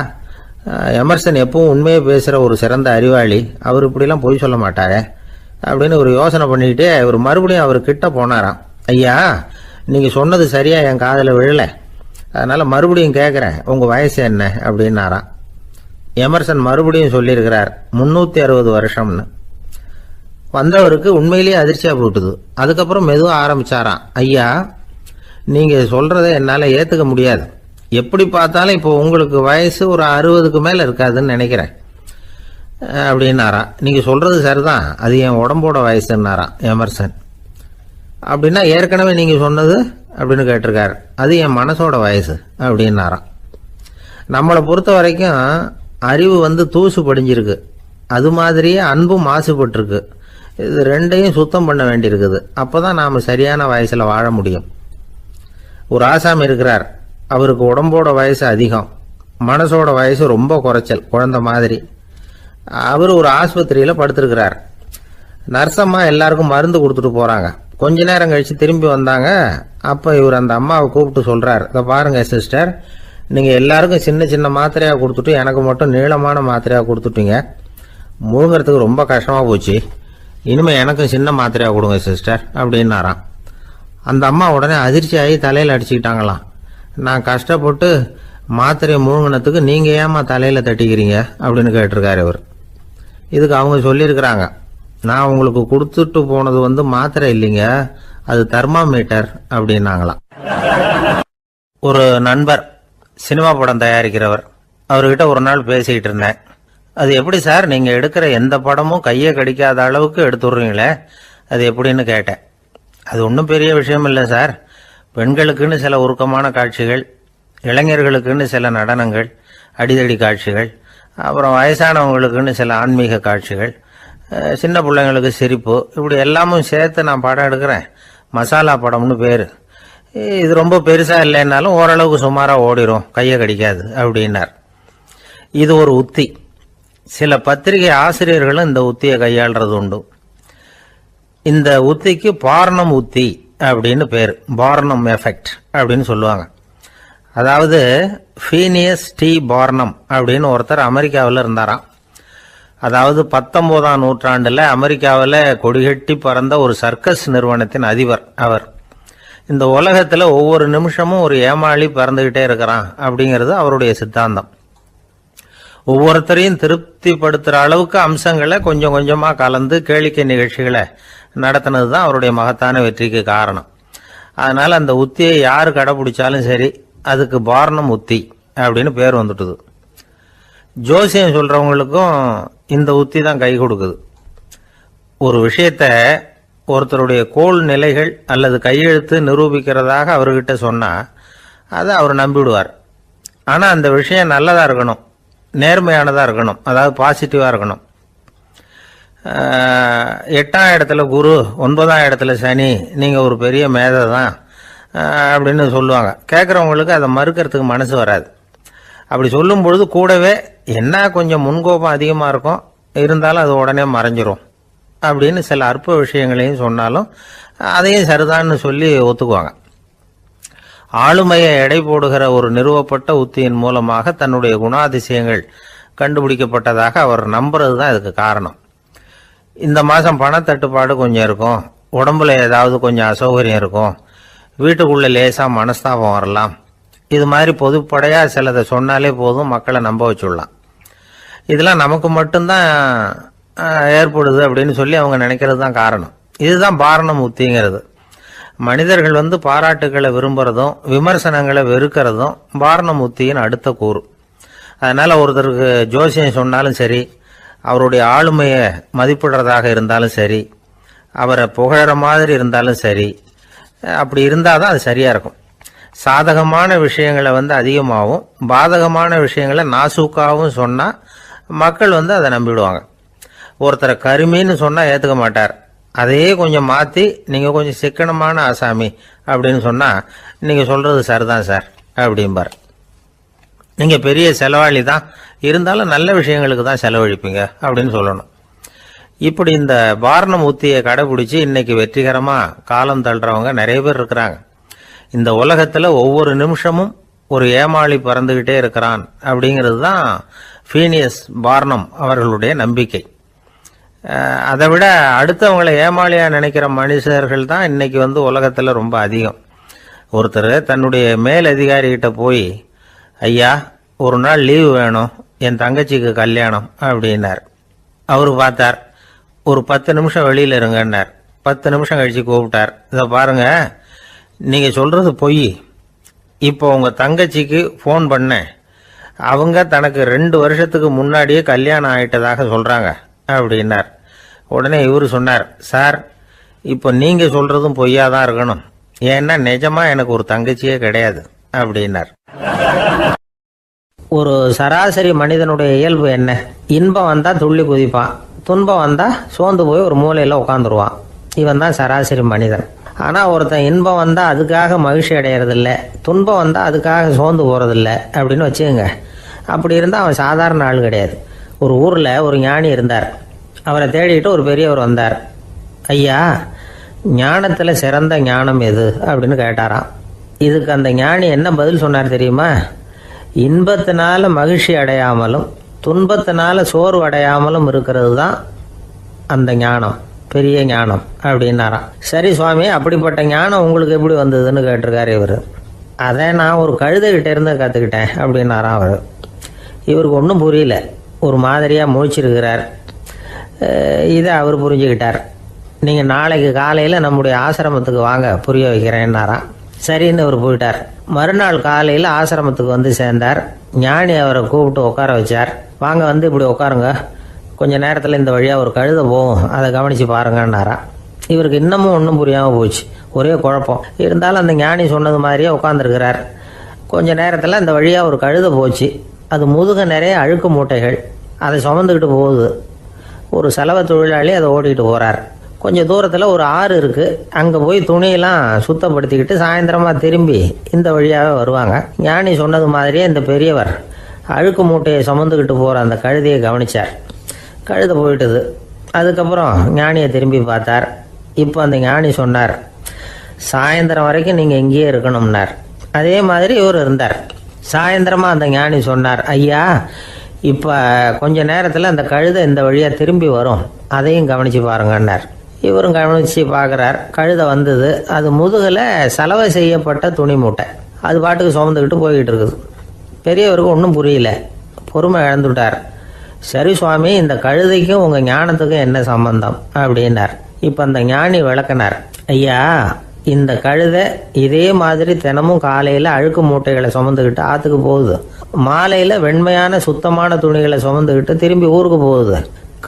எமர்சன் எப்பவும் உண்மையை பேசுகிற ஒரு சிறந்த அறிவாளி, அவர் இப்படிலாம் பொய் சொல்ல மாட்டாரே அப்படின்னு ஒரு யோசனை பண்ணிக்கிட்டே இவர் மறுபடியும் அவர் கிட்ட போனாராம். ஐயா, நீங்கள் சொன்னது சரியாக என் காதில் விழலை, அதனால் மறுபடியும் கேட்குறேன், உங்கள் வயசு என்ன அப்படின்னாராம். எமர்சன் மறுபடியும் சொல்லியிருக்கிறார், 360 வருஷம்னு. வந்தவருக்கு உண்மையிலேயே அதிர்ச்சியாக போட்டுது. அதுக்கப்புறம் மெதுவாக ஆரம்பிச்சாராம், ஐயா, நீங்கள் சொல்கிறத என்னால் ஏற்றுக்க முடியாது. எப்படி பார்த்தாலும் இப்போ உங்களுக்கு வயசு ஒரு 60க்கு மேலே இருக்காதுன்னு நினைக்கிறேன் அப்படின்னாராம். நீங்கள் சொல்கிறது சரிதான், அது என் உடம்போட வயசுன்னாராம் எமர்சன். அப்படின்னா ஏற்கனவே நீங்கள் சொன்னது அப்படின்னு கேட்டிருக்காரு, அது என் மனசோட வயசு அப்படின்னாராம். நம்மளை பொறுத்த வரைக்கும் அறிவு தூசு படிஞ்சிருக்கு, அது மாதிரியே அன்பும் மாசுபட்டுருக்கு. இது ரெண்டையும் சுத்தம் பண்ண வேண்டியிருக்குது. அப்போ தான் நாம் சரியான வயசில் வாழ முடியும். ஒரு ஆசாமி இருக்கிறார், அவருக்கு உடம்போட வயசு அதிகம், மனசோட வயசு ரொம்ப குறைச்சல், குழந்தை மாதிரி. அவர் ஒரு ஆஸ்பத்திரியில் படுத்திருக்கிறார். நர்சம்மா எல்லாருக்கும் மருந்து கொடுத்துட்டு போகிறாங்க. கொஞ்ச நேரம் கழித்து திரும்பி வந்தாங்க. அப்போ இவர் அந்த அம்மாவை கூப்பிட்டு சொல்கிறார், இதை பாருங்கள் சிஸ்டர், நீங்கள் எல்லாருக்கும் சின்ன சின்ன மாத்திரையாக கொடுத்துட்டு எனக்கு மட்டும் நீளமான மாத்திரையாக கொடுத்துட்டீங்க. முழுங்கிறதுக்கு ரொம்ப கஷ்டமாக போச்சு. இனிமேல் எனக்கும் சின்ன மாத்திரையாக கொடுங்க சிஸ்டர் அப்படின்னாராம். அந்த அம்மா உடனே அதிர்ச்சியாகி தலையில் அடிச்சுக்கிட்டாங்களாம். நான் கஷ்டப்பட்டு மாத்திரையை முழுங்கினத்துக்கு நீங்கள் ஏமா தலையில் தட்டிக்கிறீங்க அப்படின்னு கேட்டிருக்காரு இவர். இதுக்கு அவங்க சொல்லியிருக்கிறாங்க, நான் உங்களுக்கு கொடுத்துட்டு போனது மாத்திரை இல்லைங்க, அது தெர்மாமீட்டர் அப்படின்னாங்களாம். ஒரு நண்பர் சினிமா படம் தயாரிக்கிறவர், அவர்கிட்ட ஒரு நாள் பேசிக்கிட்டு இருந்தேன். அது எப்படி சார், நீங்கள் எடுக்கிற எந்த படமும் கையை கடிக்காத அளவுக்கு எடுத்துடுறீங்களே, அது எப்படின்னு கேட்டேன். அது ஒன்றும் பெரிய விஷயம் இல்லை சார், பெண்களுக்குன்னு சில உருக்கமான காட்சிகள், இளைஞர்களுக்குன்னு சில நடனங்கள், அடிதடி காட்சிகள், அப்புறம் வயசானவங்களுக்குன்னு சில ஆன்மீக காட்சிகள், சின்ன பிள்ளைங்களுக்கு சிரிப்பு, இப்படி எல்லாமும் சேர்த்து நான் படம் எடுக்கிறேன். மசாலா படம்னு பேர். இது ரொம்ப பெருசாக இல்லைன்னாலும் ஓரளவுக்கு சுமாராக ஓடிடும், கையை கடிக்காது அப்படின்னார். இது ஒரு உத்தி. சில பத்திரிகை ஆசிரியர்களும் இந்த உத்தியை கையாளுறது உண்டு. இந்த உத்திக்கு பார்னம் உத்தி அப்படின்னு பேர். பார்னம் எஃபெக்ட் அப்படின்னு சொல்லுவாங்க. அதாவது ஃபீனியஸ் டி பார்னம் அப்படின்னு ஒருத்தர் அமெரிக்காவில் இருந்தாராம். அதாவது 19ஆம் நூற்றாண்டில் அமெரிக்காவில் கொடிகட்டி பறந்த ஒரு சர்க்கஸ் நிறுவனத்தின் அதிபர் அவர். இந்த உலகத்தில் ஒவ்வொரு நிமிஷமும் ஒரு ஏமாளி பறந்துகிட்டே இருக்கிறான் அப்படிங்கிறது அவருடைய சித்தாந்தம். ஒவ்வொருத்தரையும் திருப்திப்படுத்துகிற அளவுக்கு அம்சங்களை கொஞ்சம் கொஞ்சமாக கலந்து கேளிக்கை நிகழ்ச்சிகளை நடத்தினது தான் அவருடைய மகத்தான வெற்றிக்கு காரணம். அதனால் அந்த உத்தியை யார் கடைப்பிடிச்சாலும் சரி, அதுக்கு பார்னம் உத்தி அப்படின்னு பேர் வந்துட்டுது. ஜோசியம் சொல்கிறவங்களுக்கும் இந்த உத்தி தான் கை கொடுக்குது. ஒரு விஷயத்த ஒருத்தருடைய கோள் நிலைகள் அல்லது கையெழுத்து நிரூபிக்கிறதாக அவர்கிட்ட சொன்னால் அதை அவர் நம்பிவிடுவார். ஆனால் அந்த விஷயம் நல்லதாக இருக்கணும், நேர்மையானதாக இருக்கணும், அதாவது பாசிட்டிவாக இருக்கணும். 8ஆம் இடத்துல குரு, 9ஆம் இடத்துல சனி, நீங்கள் ஒரு பெரிய மேதை தான் அப்படின்னு சொல்லுவாங்க. கேட்குறவங்களுக்கு அதை மறுக்கிறதுக்கு மனசு வராது. அப்படி சொல்லும் பொழுது கூடவே என்ன கொஞ்சம் முன்கோபம் அதிகமாக இருக்கும், இருந்தாலும் அது உடனே மறைஞ்சிரும் அப்படின்னு சில அற்ப விஷயங்களையும் சொன்னாலும் அதையும் சரிதான்னு சொல்லி ஒத்துக்குவாங்க. ஆளுமையை எடை போடுகிற ஒரு நிறுவப்பட்ட உத்தியின் மூலமாக தன்னுடைய குணாதிசயங்கள் கண்டுபிடிக்கப்பட்டதாக அவர் நம்புறது தான் இதுக்கு காரணம். இந்த மாதம் பணத்தட்டுப்பாடு கொஞ்சம் இருக்கும், உடம்புல ஏதாவது கொஞ்சம் அசௌகரியம் இருக்கும், வீட்டுக்குள்ளே லேசாக மனஸ்தாபம் வரலாம். இது மாதிரி பொதுப்படையாக சிலதை சொன்னாலே போதும், மக்களை நம்ப வச்சுடலாம். இதெல்லாம் நமக்கு மட்டும்தான் ஏற்படுது அப்படின்னு சொல்லி அவங்க நினைக்கிறது தான் காரணம். இதுதான் பார்னம் உத்திங்கிறது. மனிதர்கள் பாராட்டுக்களை விரும்புகிறதும் விமர்சனங்களை வெறுக்கிறதும் பார்னம் உத்தியின் அடுத்த கூறு. அதனால் ஒருத்தருக்கு ஜோசியம் சொன்னாலும் சரி, அவருடைய ஆளுமையை மதிப்பிடுறதாக இருந்தாலும் சரி, அவரை புகழற மாதிரி இருந்தாலும் சரி, அப்படி இருந்தால் தான் அது சரியாக இருக்கும். சாதகமான விஷயங்களை அதிகமாகவும் பாதகமான விஷயங்களை நாசூக்காகவும் சொன்னால் மக்கள் அதை நம்பிடுவாங்க. ஒருத்தரை கருமின்னு சொன்னால் ஏற்றுக்க மாட்டார். அதையே கொஞ்சம் மாற்றி நீங்கள் கொஞ்சம் சிக்கனமான ஆசாமி அப்படின்னு சொன்னால் நீங்கள் சொல்கிறது சரிதான் சார் அப்படிம்பார். நீங்கள் பெரிய செலவாளி தான், இருந்தாலும் நல்ல விஷயங்களுக்கு தான் செலவழிப்பீங்க அப்படின்னு சொல்லணும். இப்படி இந்த பார்னம் உத்தியை கடைபிடிச்சி இன்னைக்கு வெற்றிகரமாக காலம் தள்ளுறவங்க நிறைய பேர் இருக்கிறாங்க. இந்த உலகத்தில் ஒவ்வொரு நிமிஷமும் ஒரு ஏமாளி பறந்துக்கிட்டே இருக்கிறான் அப்படிங்கிறது தான் ஃபீனியஸ் பார்னம் அவர்களுடைய நம்பிக்கை. அதை விட அடுத்தவங்களை ஏமாளியாக நினைக்கிற மனுஷர்கள் தான் இன்னைக்கு உலகத்தில் ரொம்ப அதிகம். ஒருத்தர் தன்னுடைய மேல் அதிகாரிகிட்ட போய், ஐயா ஒரு நாள் லீவு வேணும், என் தங்கச்சிக்கு கல்யாணம் அப்படின்னார். அவர் பார்த்தார், ஒரு 10 நிமிஷம் வெளியில் இருங்கன்னார். 10 நிமிஷம் கழித்து கூப்பிட்டார், இதை பாருங்க, நீங்கள் சொல்கிறது பொய். இப்போ உங்கள் தங்கச்சிக்கு ஃபோன் பண்ணேன், அவங்க தனக்கு 2 வருஷத்துக்கு முன்னாடியே கல்யாணம் ஆகிட்டதாக சொல்கிறாங்க அப்படின்னார். உடனே இவர் சொன்னார், சார் இப்போ நீங்கள் சொல்கிறதும் பொய்யா தான் இருக்கணும், ஏன்னா நிஜமாக எனக்கு ஒரு தங்கச்சியே கிடையாது அப்படின்னார். ஒரு சராசரி மனிதனுடைய இயல்பு என்ன? இன்பம் வந்தால் துள்ளி குதிப்பான், துன்பம் வந்தால் சோர்ந்து போய் ஒரு மூலையில் உட்காந்துருவான். இவன் தான் சராசரி மனிதன். ஆனால் ஒருத்தன் இன்பம் வந்தால் அதுக்காக மகிழ்ச்சி அடையிறதில்ல, துன்பம் வந்தால் அதுக்காக சோர்ந்து போகிறதில்ல அப்படின்னு வச்சுக்கோங்க. அப்படி இருந்தால் அவன் சாதாரண ஆள் கிடையாது. ஒரு ஊரில் ஒரு ஞானி இருந்தார். அவரை தேடிட்டு ஒரு பெரியவர் வந்தார். ஐயா, ஞானத்தில் சிறந்த ஞானம் எது அப்படின்னு கேட்டாராம். இதுக்கு அந்த ஞானி என்ன பதில் சொன்னார் தெரியுமா? இன்பத்தினால மகிழ்ச்சி அடையாமலும் துன்பத்தினால சோர்வு அடையாமலும் இருக்கிறது தான் அந்த ஞானம், பெரிய ஞானம் அப்படின்னாராம். சரி சுவாமி, அப்படிப்பட்ட ஞானம் உங்களுக்கு எப்படி வந்ததுன்னு கேட்டிருக்காரு இவர். அதை நான் ஒரு கழுதைகிட்ட இருந்து கற்றுக்கிட்டேன் அப்படின்னாராம் அவர். இவருக்கு ஒன்றும் புரியல, ஒரு மாதிரியாக முழிச்சிருக்கிறார். இதை அவர் புரிஞ்சுக்கிட்டார். நீங்கள் நாளைக்கு காலையில் நம்முடைய ஆசிரமத்துக்கு வாங்க, புரிய வைக்கிறேன்னாராம். சரின்னு அவர் போயிட்டார். மறுநாள் காலையில் ஆசிரமத்துக்கு சேர்ந்தார். ஞானி அவரை கூப்பிட்டு உட்கார வச்சார். வாங்க இப்படி உட்காருங்க, கொஞ்சம் நேரத்தில் இந்த வழியாக ஒரு கழுதை போகும், அதை கவனித்து பாருங்கன்னாராம். இவருக்கு இன்னமும் ஒன்றும் புரியாமல் போச்சு, ஒரே குழப்பம். இருந்தாலும் அந்த ஞானி சொன்னது மாதிரியே உட்காந்துருக்கிறார். கொஞ்ச நேரத்தில் இந்த வழியாக ஒரு கழுதை போச்சு. அது முதுக நிறைய அழுக்கு மூட்டைகள், அதை சுமந்துக்கிட்டு போகுது. ஒரு செலவு தொழிலாளி அதை ஓட்டிகிட்டு போகிறார். கொஞ்சம் தூரத்தில் ஒரு ஆறு இருக்குது, அங்கே போய் துணியெல்லாம் சுத்தப்படுத்திக்கிட்டு சாயந்தரமாக திரும்பி இந்த வழியாகவே வருவாங்க. ஞானி சொன்னது மாதிரியே இந்த பெரியவர் அழுக்கு மூட்டையை சுமந்துக்கிட்டு போகிற அந்த கழுதையை கவனித்தார். கழுதை போயிட்டுது. அதுக்கப்புறம் ஞானியை திரும்பி பார்த்தார். இப்போ அந்த ஞானி சொன்னார், சாயந்தரம் வரைக்கும் நீங்கள் இங்கேயே இருக்கணும்னார். அதே மாதிரி இவர் இருந்தார். சாயந்தரமாக அந்த ஞானி சொன்னார், ஐயா இப்போ கொஞ்ச நேரத்தில் அந்த கழுதை இந்த வழியாக திரும்பி வரும், அதையும் கவனித்து பாருங்கன்னார். இவரும் கவனித்து பார்க்குறார். கழுதை வந்தது. அது முதுகில் சலவை செய்யப்பட்ட துணி மூட்டை. அது பாட்டுக்கு சுமந்துக்கிட்டு போய்கிட்டு இருக்குது. பெரியவருக்கு ஒன்றும் புரியல, பொறுமை இழந்துட்டார். சரி சுவாமி, இந்த கழுதைக்கும் உங்கள் ஞானத்துக்கும் என்ன சம்பந்தம் அப்படின்னார். இப்போ அந்த ஞானி விளக்கினார், ஐயா இந்த கழுதை இதே மாதிரி தினமும் காலையில் அழுக்கு மூட்டைகளை சுமந்துக்கிட்டு ஆற்றுக்கு போகுது, மாலையில் வெண்மையான சுத்தமான துணிகளை சுமந்துக்கிட்டு திரும்பி ஊருக்கு போகுது.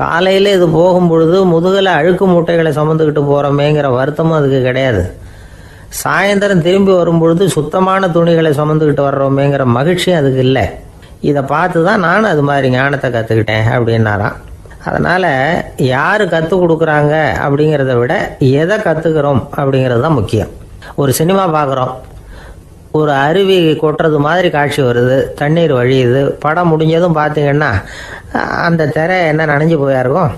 காலையில் இது போகும் பொழுது முதுகில் அழுக்கு மூட்டைகளை சுமந்துக்கிட்டு போகிறோமேங்கிற வருத்தமும் அதுக்கு கிடையாது. சாயந்தரம் திரும்பி வரும்பொழுது சுத்தமான துணிகளை சுமந்துக்கிட்டு வர்றோமேங்கிற மகிழ்ச்சியும் அதுக்கு இல்லை. இதை பார்த்து தான் நானும் அது மாதிரி ஞானத்தை கற்றுக்கிட்டேன் அப்படின்னாராம். அதனால் யார் கற்றுக் கொடுக்குறாங்க அப்படிங்கிறத விட எதை கற்றுக்கிறோம் அப்படிங்கிறது தான் முக்கியம். ஒரு சினிமா பார்க்குறோம், ஒரு அருவி கொட்டுறது மாதிரி காட்சி வருது, தண்ணீர் வழியுது. படம் முடிஞ்சதும் பார்த்தீங்கன்னா அந்த திரை என்ன நனைஞ்சு போயா இருக்கும்.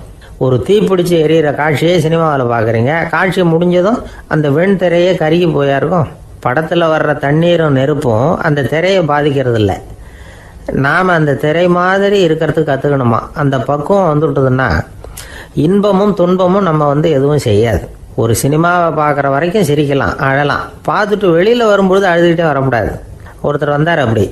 ஒரு தீப்பிடிச்சு எரியிற காட்சியே சினிமாவில் பார்க்குறீங்க, காட்சி முடிஞ்சதும் அந்த வெண் திரையே கருகி போயா இருக்கும். படத்தில் வர்ற தண்ணீரும் நெருப்பும் அந்த திரையை பாதிக்கிறது இல்லை. நாம் அந்த திரை மாதிரி இருக்கிறதுக்கு கற்றுக்கணுமா. அந்த பக்குவம் வந்துவிட்டதுன்னா இன்பமும் துன்பமும் நம்ம எதுவும் செய்யாது. ஒரு சினிமாவை பார்க்குற வரைக்கும் சிரிக்கலாம், அழலாம். பார்த்துட்டு வெளியில் வரும்பொழுது அழுதுகிட்டே வரக்கூடாது. ஒருத்தர் வந்தார், அப்படி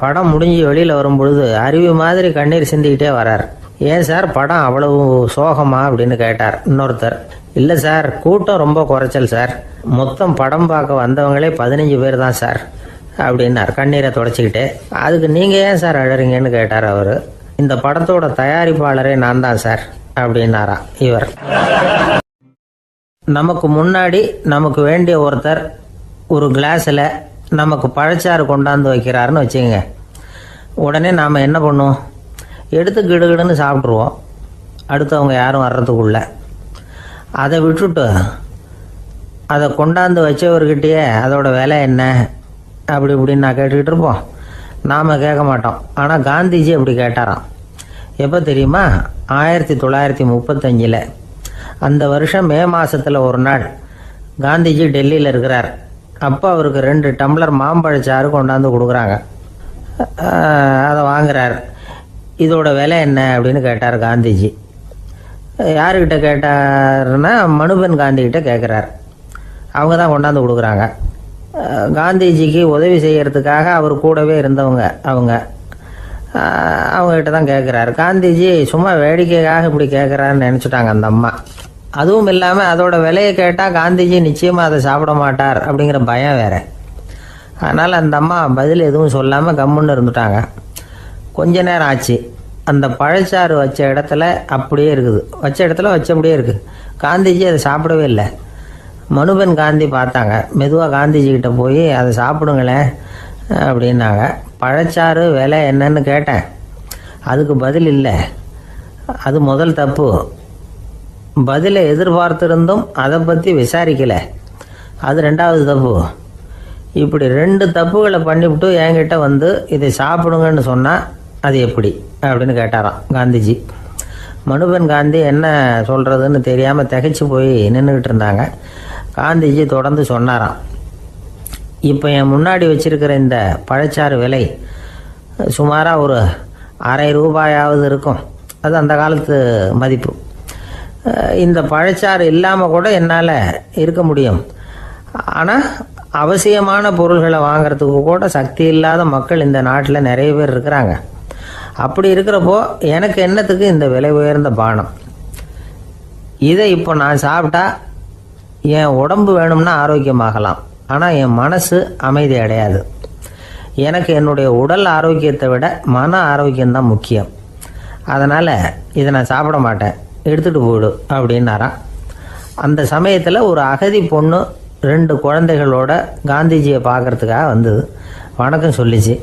படம் முடிஞ்சு வெளியில் வரும்பொழுது அருவி மாதிரி கண்ணீர் சிந்திக்கிட்டே வரார். ஏன் சார் படம் அவ்வளவு சோகமா அப்படின்னு கேட்டார். இன்னொருத்தர், இல்லை சார் கூட்டம் ரொம்ப குறைச்சல் சார், மொத்தம் படம் பார்க்க வந்தவங்களே 15 பேர் தான் சார் அப்படின்னார் கண்ணீரை தொடச்சிக்கிட்டே. அதுக்கு நீங்கள் ஏன் சார் அழறீங்கன்னு கேட்டார் அவர். இந்த படத்தோட தயாரிப்பாளரே நான் தான் சார் அப்படின்னாரா இவர். நமக்கு முன்னாடி நமக்கு வேண்டிய ஒருத்தர் ஒரு கிளாஸில் நமக்கு பழச்சாறு கொண்டாந்து வைக்கிறாருன்னு வச்சுக்கோங்க. உடனே நாம் என்ன பண்ணுவோம், எடுத்து கிடுகிடுன்னு சாப்பிட்ருவோம் அடுத்தவங்க யாரும் வர்றதுக்குள்ள. அதை விட்டுட்டு அதை கொண்டாந்து வச்சவர்கிட்டயே அதோட விலை என்ன அப்படி இப்படின்னு நான் கேட்டுக்கிட்டு இருப்போம். நாம் கேட்க மாட்டோம். ஆனால் காந்திஜி அப்படி கேட்டாராம். எப்போ தெரியுமா, 1935. அந்த வருஷம் மே மாதத்தில் ஒரு நாள் காந்திஜி டெல்லியில் இருக்கிறார். அப்போ அவருக்கு 2 டம்ளர் மாம்பழச்சாறு கொண்டாந்து கொடுக்குறாங்க. அதை வாங்குறார். இதோட விலை என்ன அப்படின்னு கேட்டார் காந்திஜி. யாருக்கிட்ட கேட்டாருன்னா மனுபென் காந்திகிட்ட கேட்குறார். அவங்க தான் கொண்டாந்து கொடுக்குறாங்க. காந்திஜிக்கு உதவி செய்கிறதுக்காக அவர் கூடவே இருந்தவங்க அவங்ககிட்ட தான் கேட்குறாரு. காந்திஜி சும்மா வேடிக்கைக்காக இப்படி கேட்குறாருன்னு நினச்சிட்டாங்க அந்த அம்மா. அதுவும் இல்லாமல் அதோட விலையை கேட்டால் காந்திஜி நிச்சயமாக அதை சாப்பிட மாட்டார் அப்படிங்கிற பயம் வேறு. அதனால் அந்த அம்மா பதில் எதுவும் சொல்லாமல் கம்முன்னு இருந்துட்டாங்க. கொஞ்ச நேரம் ஆச்சு. அந்த பழச்சாறு வச்ச இடத்துல அப்படியே இருக்குது, வச்ச இடத்துல வச்சபடியே இருக்குது. காந்திஜி அதை சாப்பிடவே இல்லை. மனுபென் காந்தி பார்த்தாங்க. மெதுவாக காந்திஜிக்கிட்ட போய் அதை சாப்பிடுங்களேன் அப்படின்னாங்க. பழச்சாறு விலை என்னன்னு கேட்டேன், அதுக்கு பதில் இல்லை. அது முதல் தப்பு. பதிலை எதிர்பார்த்திருந்தும் அதை பற்றி விசாரிக்கலை, அது 2வது தப்பு. இப்படி 2 தப்புகளை பண்ணிவிட்டு என்கிட்ட இதை சாப்பிடுங்கன்னு சொன்னால் அது எப்படி அப்படின்னு கேட்டாராம் காந்திஜி. மனுபென் காந்தி என்ன சொல்கிறதுன்னு தெரியாமல் திகைச்சு போய் நின்றுக்கிட்டு இருந்தாங்க. காந்திஜி தொடர்ந்து சொன்னாராம், இப்போ என் முன்னாடி வச்சிருக்கிற இந்த பழச்சாறு விலை சுமாராக ஒரு அரை ரூபாயாவது இருக்கும். அது அந்த காலத்து மதிப்பு. இந்த பழச்சாறு இல்லாமல் கூட என்னால் இருக்க முடியும். ஆனால் அவசியமான பொருள்களை வாங்கிறதுக்கு கூட சக்தி இல்லாத மக்கள் இந்த நாட்டில் நிறைய பேர் இருக்கிறாங்க. அப்படி இருக்கிறப்போ எனக்கு என்னத்துக்கு இந்த விலை உயர்ந்த பானம்? இதை இப்போ நான் சாப்பிட்டா என் உடம்பு வேணும்னா ஆரோக்கியமாகலாம், ஆனால் என் மனசு அமைதி அடையாது. எனக்கு என்னுடைய உடல் ஆரோக்கியத்தை விட மன ஆரோக்கியம்தான் முக்கியம். அதனால் இதை நான் சாப்பிட மாட்டேன், எடுத்துகிட்டு போயிடு அப்படின்னாராம். அந்த சமயத்தில் ஒரு அகதி பொண்ணு 2 குழந்தைகளோட காந்திஜியை பார்க்குறதுக்காக வந்தது. வணக்கம் சொல்லிச்சு.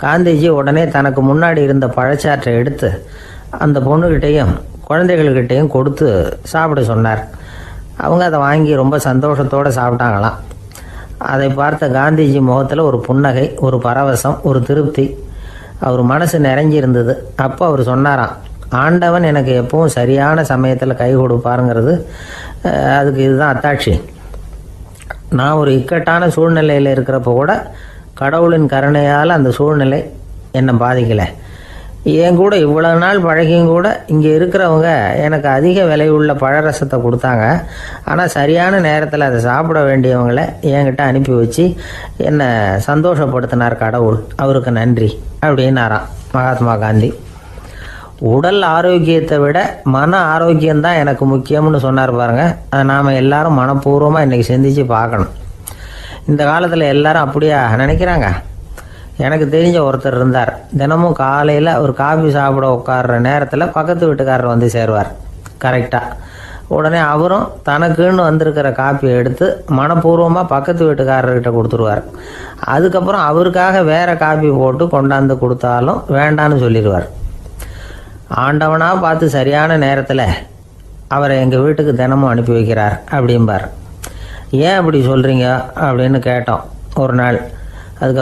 காந்திஜி உடனே தனக்கு முன்னாடி இருந்த பழச்சாற்றை எடுத்து அந்த பொண்ணுக்கிட்டையும் குழந்தைகள்கிட்டையும் கொடுத்து சாப்பிட சொன்னார். அவங்க அதை வாங்கி ரொம்ப சந்தோஷத்தோடு சாப்பிட்டாங்களாம். அதை பார்த்த காந்திஜி முகத்தில் ஒரு புன்னகை, ஒரு பரவசம், ஒரு திருப்தி. அவர் மனசு நிறைஞ்சி இருந்தது. அப்போ அவர் சொன்னாராம், ஆண்டவன் எனக்கு எப்பவும் சரியான சமயத்தில் கை கொடுப்பாருங்கிறது அதுக்கு இதுதான் அத்தாட்சி. நான் ஒரு இக்கட்டான சூழ்நிலையில் இருக்கிறப்ப கூட கடவுளின் கருணையால் அந்த சூழ்நிலை என்னை பாதிக்கலை. என் கூட இவ்வளோ நாள் பழகியும் கூட இங்கே இருக்கிறவங்க எனக்கு அதிக விலை உள்ள பழரசத்தை கொடுத்தாங்க. ஆனால் சரியான நேரத்தில் அதை சாப்பிட வேண்டியவங்களை என்கிட்ட அனுப்பி வச்சு என்னை சந்தோஷப்படுத்தினார் கடவுள், அவருக்கு நன்றி அப்படின்னாராம் மகாத்மா காந்தி. உடல் ஆரோக்கியத்தை விட மன ஆரோக்கியம்தான் எனக்கு முக்கியம்னு சொன்னார் பாருங்கள். அதை நாம் எல்லாரும் மனப்பூர்வமாக இன்றைக்கி சிந்திச்சு பார்க்கணும். இந்த காலத்தில் எல்லாரும் அப்படியா நினைக்கிறாங்க? எனக்கு தெரிஞ்ச ஒருத்தர் இருந்தார். தினமும் காலையில் ஒரு காஃபி சாப்பிட உட்கார்ற நேரத்தில் பக்கத்து வீட்டுக்காரர் வந்து சேருவார் கரெக்டாக. உடனே அவரும் தனக்குன்னு வந்திருக்கிற காப்பியை எடுத்து மனப்பூர்வமாக பக்கத்து வீட்டுக்காரர்கிட்ட கொடுத்துருவார். அதுக்கப்புறம் அவருக்காக வேறு காப்பி போட்டு கொண்டாந்து கொடுத்தாலும் வேண்டான்னு சொல்லிடுவார். ஆண்டவனாக பார்த்து சரியான நேரத்தில் அவரை எங்கள் வீட்டுக்கு தினமும் அனுப்பி வைக்கிறார் அப்படிம்பார். ஏன் அப்படி சொல்கிறீங்க அப்படின்னு கேட்டோம் ஒரு நாள். அதுக்கு